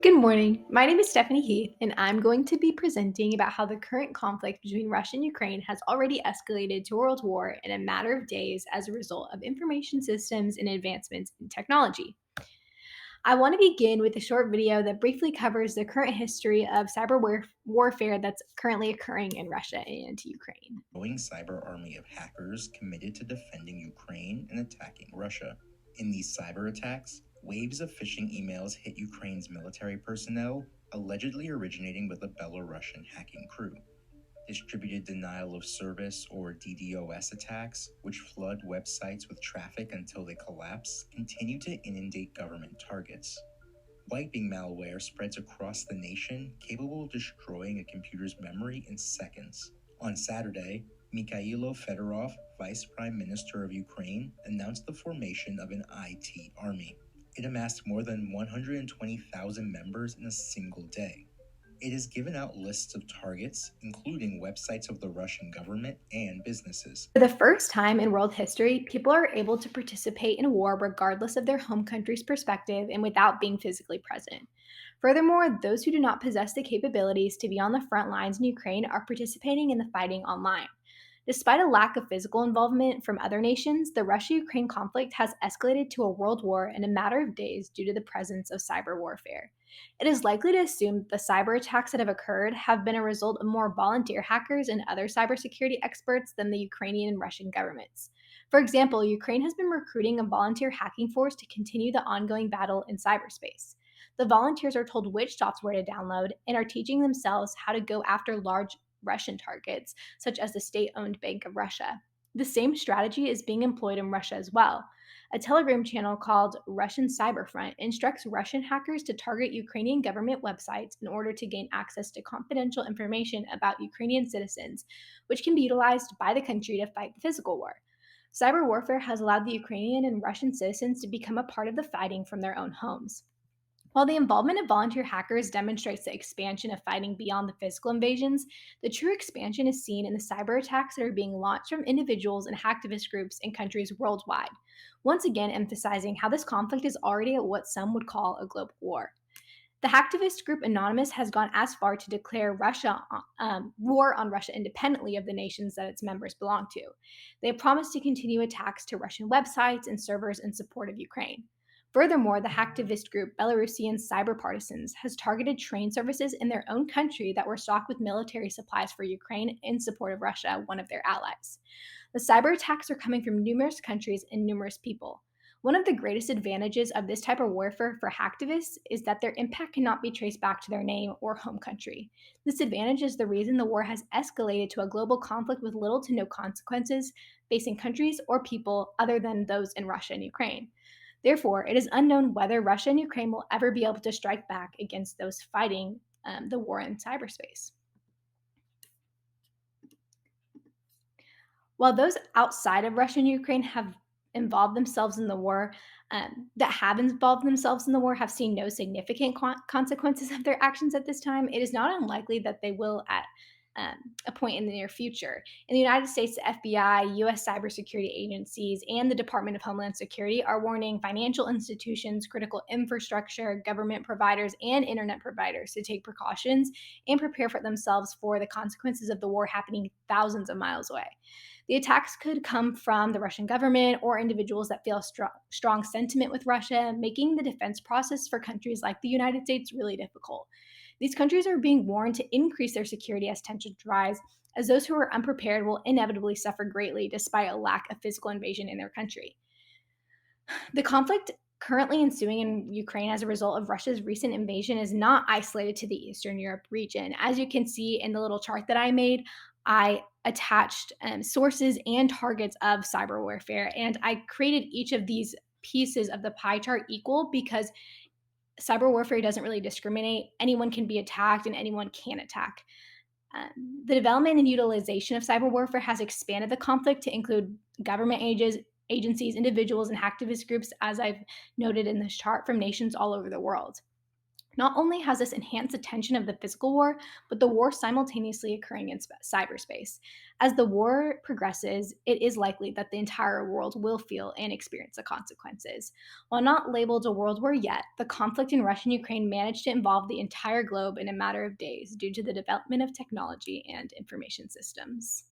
Good morning. My name is Stephanie Heath, and I'm going to be presenting about how the current conflict between Russia and Ukraine has already escalated to world war in a matter of days as a result of information systems and advancements in technology. I want to begin with a short video that briefly covers the current history of warfare that's currently occurring in Russia and Ukraine. Growing cyber army of hackers committed to defending Ukraine and attacking Russia. In these cyber attacks, waves of phishing emails hit Ukraine's military personnel, allegedly originating with a Belarusian hacking crew. Distributed denial of service or DDoS attacks, which flood websites with traffic until they collapse, continue to inundate government targets. Wiping malware spreads across the nation, capable of destroying a computer's memory in seconds. On Saturday, Mikhailo Fedorov, Vice Prime Minister of Ukraine, announced the formation of an IT army. It amassed more than 120,000 members in a single day. It has given out lists of targets, including websites of the Russian government and businesses. For the first time in world history, people are able to participate in war regardless of their home country's perspective and without being physically present. Furthermore, those who do not possess the capabilities to be on the front lines in Ukraine are participating in the fighting online. Despite a lack of physical involvement from other nations, the Russia Ukraine conflict has escalated to a world war in a matter of days due to the presence of cyber warfare. It is likely to assume that the cyber attacks that have occurred have been a result of more volunteer hackers and other cybersecurity experts than the Ukrainian and Russian governments. For example, Ukraine has been recruiting a volunteer hacking force to continue the ongoing battle in cyberspace. The volunteers are told which software to download and are teaching themselves how to go after large Russian targets, such as the state owned Bank of Russia. The same strategy is being employed in Russia as well. A Telegram channel called Russian Cyberfront instructs Russian hackers to target Ukrainian government websites in order to gain access to confidential information about Ukrainian citizens, which can be utilized by the country to fight the physical war. Cyber warfare has allowed the Ukrainian and Russian citizens to become a part of the fighting from their own homes. While the involvement of volunteer hackers demonstrates the expansion of fighting beyond the physical invasions, the true expansion is seen in the cyber attacks that are being launched from individuals and hacktivist groups in countries worldwide, once again emphasizing how this conflict is already at what some would call a global war. The hacktivist group Anonymous has gone as far to declare war on Russia independently of the nations that its members belong to. They have promised to continue attacks to Russian websites and servers in support of Ukraine. Furthermore, the hacktivist group Belarusian Cyber Partisans has targeted train services in their own country that were stocked with military supplies for Ukraine in support of Russia, one of their allies. The cyber attacks are coming from numerous countries and numerous people. One of the greatest advantages of this type of warfare for hacktivists is that their impact cannot be traced back to their name or home country. This advantage is the reason the war has escalated to a global conflict with little to no consequences facing countries or people other than those in Russia and Ukraine. Therefore, it is unknown whether Russia and Ukraine will ever be able to strike back against those fighting the war in cyberspace. While those outside of Russia and Ukraine have involved themselves in the war, that have involved themselves in the war have seen no significant consequences of their actions at this time, it is not unlikely that they will at a point in the near future. In the United States, the FBI, US cybersecurity agencies, and the Department of Homeland Security are warning financial institutions, critical infrastructure, government providers, and internet providers to take precautions and prepare for themselves for the consequences of the war happening thousands of miles away. The attacks could come from the Russian government or individuals that feel strong sentiment with Russia, making the defense process for countries like the United States really difficult. These countries are being warned to increase their security as tensions rise, as those who are unprepared will inevitably suffer greatly despite a lack of physical invasion in their country. The conflict currently ensuing in Ukraine as a result of Russia's recent invasion is not isolated to the Eastern Europe region. As you can see in the little chart that I made, I attached sources and targets of cyber warfare, and I created each of these pieces of the pie chart equal because cyber warfare doesn't really discriminate. Anyone can be attacked and anyone can attack. The development and utilization of cyber warfare has expanded the conflict to include government agencies, individuals, and hacktivist groups, as I've noted in this chart, from nations all over the world. Not only has this enhanced the tension of the physical war, but the war simultaneously occurring in cyberspace. As the war progresses, it is likely that the entire world will feel and experience the consequences. While not labeled a world war yet, the conflict in Russia and Ukraine managed to involve the entire globe in a matter of days due to the development of technology and information systems.